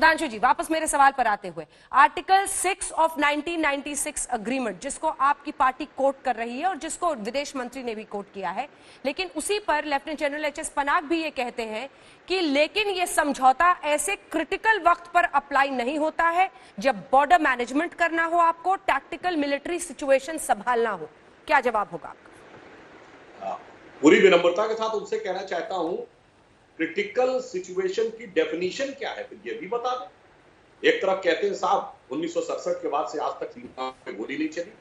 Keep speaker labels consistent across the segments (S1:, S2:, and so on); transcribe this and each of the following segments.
S1: सुधांशु जी, वापस मेरे सवाल पर आते हुए, आर्टिकल 6 ऑफ 1996 अग्रीमेंट, जिसको आपकी पार्टी कोट कर रही है और जिसको विदेश मंत्री ने भी कोट किया है, लेकिन उसी पर lieutenant general H S Panag भी ये कहते हैं कि लेकिन ये समझौता ऐसे क्रिटिकल वक्त पर अप्लाई नहीं होता है जब बॉर्डर मैनेजमेंट करना हो, आपको टैक्टिकल मिलिट्री सिचुएशन संभालना हो। क्या जवाब होगा आपका?
S2: पूरी विनम्रता के साथ उनसे कहना चाहता हूं, क्रिटिकल सिचुएशन की डेफिनेशन क्या है, फिर ये भी बता दें। एक तरफ कहते हैं साहब 1967 के बाद से आज तक सीमा पे गोली नहीं चली,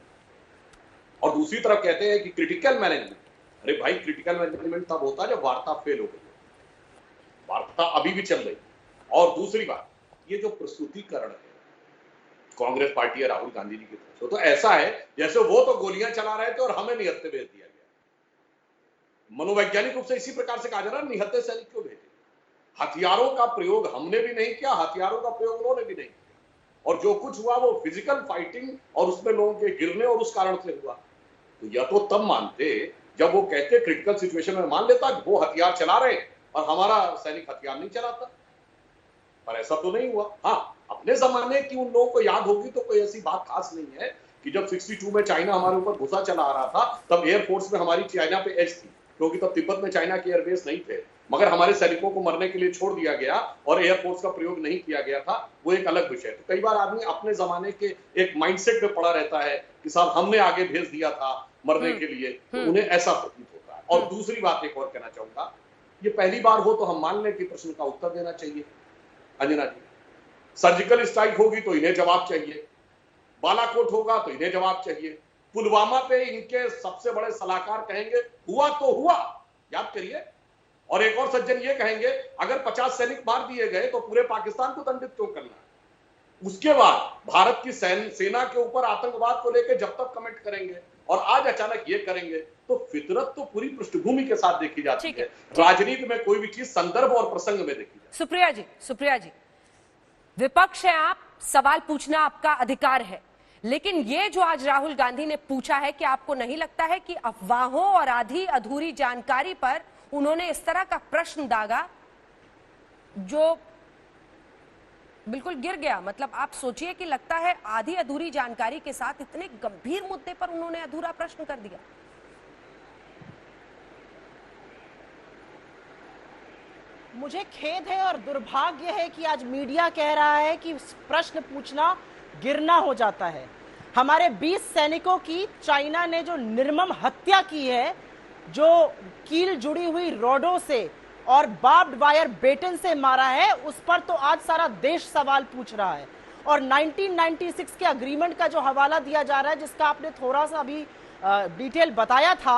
S2: और दूसरी तरफ कहते हैं कि क्रिटिकल मैनेजमेंट। अरे भाई, क्रिटिकल मैनेजमेंट तब होता है जब वार्ता फेल हो गई। वार्ता अभी भी चल रही। और दूसरी बात, ये जो प्रस्तुतिकरण है कांग्रेस पार्टी या राहुल गांधी जी की तरफ से, तो ऐसा है जैसे वो तो गोलियां चला रहे थे और हमें निहत्थे भेज दिया गया। मनोवैज्ञानिक रूप से इसी प्रकार से कहा जा रहा है, निहत्थे सैनिक क्यों भेजे? हथियारों का प्रयोग हमने भी नहीं किया, हथियारों का प्रयोग उन्होंने भी नहीं किया, और जो कुछ हुआ वो फिजिकल फाइटिंग और उसमें लोगों के गिरने और उस कारण से हुआ। तो यह तो तब मानते जब वो कहते क्रिटिकल सिचुएशन में, मान लेता वो हथियार चला रहे और हमारा सैनिक हथियार नहीं चलाता, पर ऐसा तो नहीं हुआ। हाँ, अपने जमाने की उन लोगों को याद होगी तो कोई ऐसी बात खास नहीं है कि जब 62 में चाइना हमारे ऊपर घुसा चला आ रहा था, तब एयरफोर्स में हमारी चाइना पे एज थी, क्योंकि तब तिब्बत में चाइना के एयरबेस नहीं थे, मगर हमारे सैनिकों को मरने के लिए छोड़ दिया गया और एयरफोर्स का प्रयोग नहीं किया गया था, वो एक अलग विषय। तो कई बार आदमी अपने जमाने के एक माइंडसेट में पड़ा रहता है कि साहब हमने आगे भेज दिया था मरने के लिए, तो उन्हें ऐसा प्रतीत होता है। और दूसरी बात एक और कहना चाहूंगा, ये पहली बार हो तो हम मान लें कि प्रश्न का उत्तर देना चाहिए अंजना जी। सर्जिकल स्ट्राइक होगी तो इन्हें जवाब चाहिए, बालाकोट होगा तो इन्हें जवाब चाहिए, पुलवामा पे इनके सबसे बड़े सलाहकार कहेंगे हुआ तो हुआ, याद करिए। और एक और सज्जन ये कहेंगे अगर 50 सैनिक मार दिए गए तो पूरे पाकिस्तान को दंडित क्यों करना है। उसके बाद भारत की सेना के ऊपर आतंकवाद को लेकर जब तक कमेंट करेंगे और आज अचानक ये करेंगे, तो फितरत तो पूरी पृष्ठभूमि के साथ देखी जाती है। राजनीति में कोई भी चीज संदर्भ और प्रसंग में देखी जाती है।
S1: सुप्रिया जी, विपक्ष है आप, सवाल पूछना आपका अधिकार है, लेकिन ये जो आज राहुल गांधी ने पूछा है, कि आपको नहीं लगता है कि अफवाहों और आधी अधूरी जानकारी पर उन्होंने इस तरह का प्रश्न दागा जो बिल्कुल गिर गया? मतलब आप सोचिए कि लगता है आधी अधूरी जानकारी के साथ इतने गंभीर मुद्दे पर उन्होंने अधूरा प्रश्न कर दिया।
S3: मुझे खेद है और दुर्भाग्य है कि आज मीडिया कह रहा है कि प्रश्न पूछना गिरना हो जाता है। हमारे 20 सैनिकों की चाइना ने जो निर्मम हत्या की है, जो कील जुड़ी हुई रॉडों से और बार्ब्ड वायर बेटन से मारा है, उस पर तो आज सारा देश सवाल पूछ रहा है। और 1996 के अग्रीमेंट का जो हवाला दिया जा रहा है, जिसका आपने थोड़ा सा अभी डिटेल बताया था,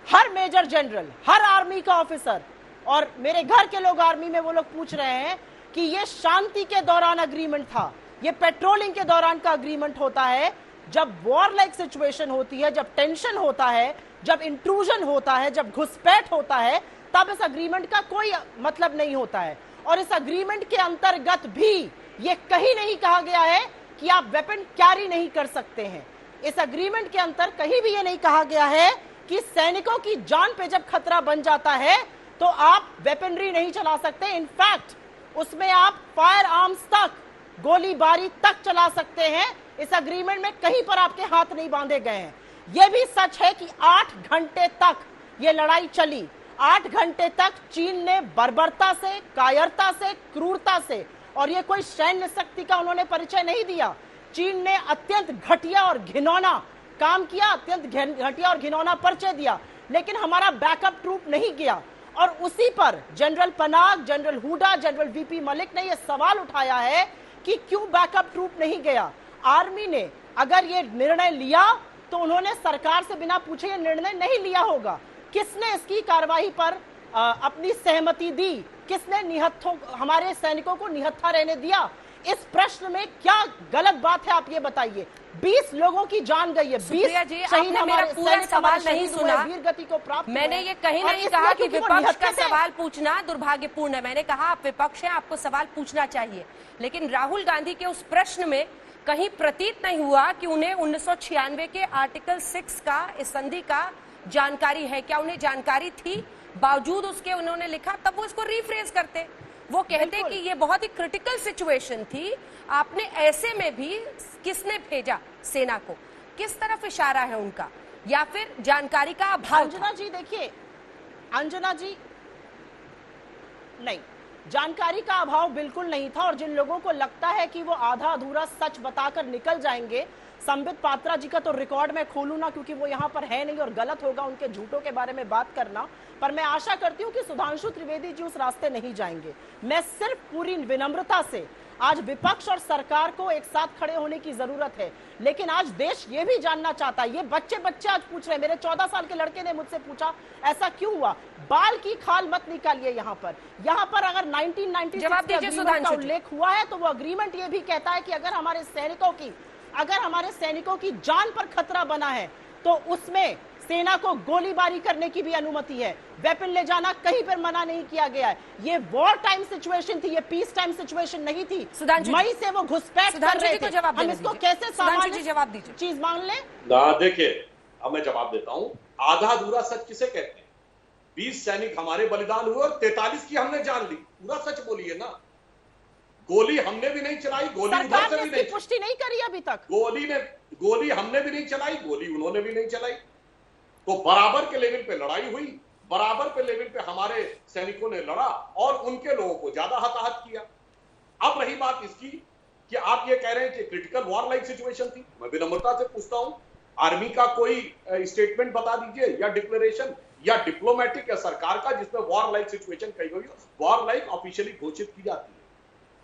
S3: हर मेजर जनरल, हर आर्मी का ऑफिसर और मेरे घर के लोग आर्मी में, वो लोग पूछ रहे हैं कि ये शांति के दौरान अग्रीमेंट था, ये पेट्रोलिंग के दौरान का अग्रीमेंट होता है। जब वॉर लाइक सिचुएशन होती है, जब टेंशन होता है, जब इंट्रूजन होता है, जब घुसपैठ होता है, तब इस अग्रीमेंट का कोई मतलब नहीं होता है। और इस अग्रीमेंट के अंतर्गत भी ये कहीं नहीं कहा गया है कि आप वेपन कैरी नहीं कर सकते हैं। इस अग्रीमेंट के अंतर कहीं भी ये नहीं कहा गया है कि सैनिकों की जान पे जब खतरा बन जाता है तो आप वेपनरी नहीं चला सकते। इनफैक्ट उसमें आप फायर आर्म्स तक, गोलीबारी तक चला सकते हैं। इस अग्रीमेंट में कहीं पर आपके हाथ नहीं बांधे गए हैं। यह भी सच है कि 8 घंटे तक यह लड़ाई चली। 8 घंटे तक चीन ने बर्बरता से, कायरता से, क्रूरता से, और यह कोई सैन्य शक्ति का उन्होंने परिचय नहीं दिया। चीन ने अत्यंत घटिया और घिनौना काम किया, अत्यंत घटिया और घिनौना परिचय दिया, लेकिन हमारा बैकअप ट्रूप नहीं गया। और उसी पर general Panag, general Hooda, general VP Malik ने यह सवाल उठाया है कि क्यों बैकअप ट्रूप नहीं गया। आर्मी ने अगर ये निर्णय लिया तो उन्होंने सरकार से बिना पूछे ये निर्णय नहीं लिया होगा। किसने इसकी कार्रवाई पर अपनी सहमति दी? किसने निहत्थों, हमारे सैनिकों को निहत्था रहने दिया? इस प्रश्न में क्या गलत बात है, आप ये बताइए। 20 लोगों की जान गई है, 20 शहीद हमारे
S1: पूरा सवाल नहीं सुना।
S3: वीर गति को प्राप्त
S1: मैंने ये कहीं नहीं कहा कि विपक्ष का सवाल पूछना दुर्भाग्यपूर्ण है। मैंने कहा आप विपक्ष है, आपको सवाल पूछना चाहिए, लेकिन राहुल गांधी के उस प्रश्न में कहीं प्रतीत नहीं हुआ कि उन्हें 1996 के आर्टिकल 6 का, इस संधि का जानकारी है। क्या उन्हें जानकारी थी? बावजूद उसके उन्होंने लिखा, तब वो इसको रिफ्रेज करते। वो कहते
S3: बिल्कुल।
S1: कि ये बहुत ही क्रिटिकल सिचुएशन थी, आपने ऐसे में भी किसने भेजा सेना को, किस तरफ इशारा है उनका, या फिर जानकारी का अभाव?
S3: अंजना जी देखिए, अंजना जी नहीं, जानकारी का अभाव बिल्कुल नहीं था। और जिन लोगों को लगता है कि वो आधा अधूरा सच बताकर निकल जाएंगे, संबित पात्रा जी का तो रिकॉर्ड मैं खोलूं ना, क्योंकि वो यहाँ पर है नहीं और गलत होगा उनके झूठों के बारे में बात करना, पर मैं आशा करती हूँ कि सुधांशु त्रिवेदी जी उस रास्ते नहीं जाएंगे। मैं सिर्फ पूरी विनम्रता से, आज विपक्ष और सरकार को एक साथ खड़े होने की जरूरत है, लेकिन आज देश ये भी जानना चाहता है, ये बच्चे आज पूछ रहे हैं, मेरे 14 साल के लड़के ने मुझसे पूछा ऐसा क्यों हुआ। बाल की खाल मत निकालिए। यहाँ पर अगर 1996 के अग्रीमेंट का उल्लेख हुआ है तो वो अग्रीमेंट ये भी कहता है कि अगर हमारे सैनिकों की जान पर खतरा बना है तो उसमें सेना को गोलीबारी करने की भी अनुमति है, वेपन ले जाना कहीं पर मना नहीं किया गया है। ये वॉर टाइम सिचुएशन थी, ये पीस टाइम सिचुएशन नहीं थी। मई से वो घुसपैठ कर रहे थे, हम इसको कैसे सामान्य
S1: जवाब दीजिए,
S3: चीज मान ले।
S2: देखिए, अब मैं जवाब देता हूं। आधा अधूरा सच किसे कहते हैं? 20 सैनिक हमारे बलिदान हुए और 43 की हमने जान ली, पूरा सच बोलिए ना। गोली हमने भी नहीं चलाई, गोली उधर से भी नहीं,
S3: पुष्टि नहीं करी अभी तक।
S2: गोली हमने भी नहीं चलाई, गोली उन्होंने भी नहीं चलाई। तो बराबर के लेवल पे लड़ाई हुई, बराबर के लेवल पे हमारे सैनिकों ने लड़ा और उनके लोगों को ज्यादा हताहत किया। अब रही बात इसकी कि आप ये कह रहे हैं कि क्रिटिकल वॉर लाइक सिचुएशन थी, मैं विनम्रता से पूछता हूं, आर्मी का कोई स्टेटमेंट बता दीजिए या डिक्लेरेशन या डिप्लोमेटिक या सरकार का जिसमें वॉर लाइक सिचुएशन कही गई हो, वॉर लाइक ऑफिशियली घोषित की जाती है।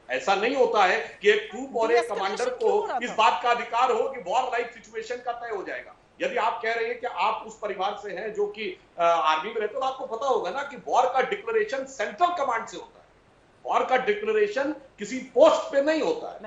S2: ऐसा नहीं होता है कि एक ट्रूप और एक कमांडर को इस बात का अधिकार हो कि वॉर लाइक सिचुएशन का तय हो जाएगा। यदि आप कह रहे हैं कि आप उस परिवार से हैं जो कि आर्मी में रहते हो, तो आपको पता होगा ना कि वॉर का डिक्लेरेशन सेंट्रल कमांड से होता है, वॉर का डिक्लेरेशन किसी पोस्ट पे नहीं होता है।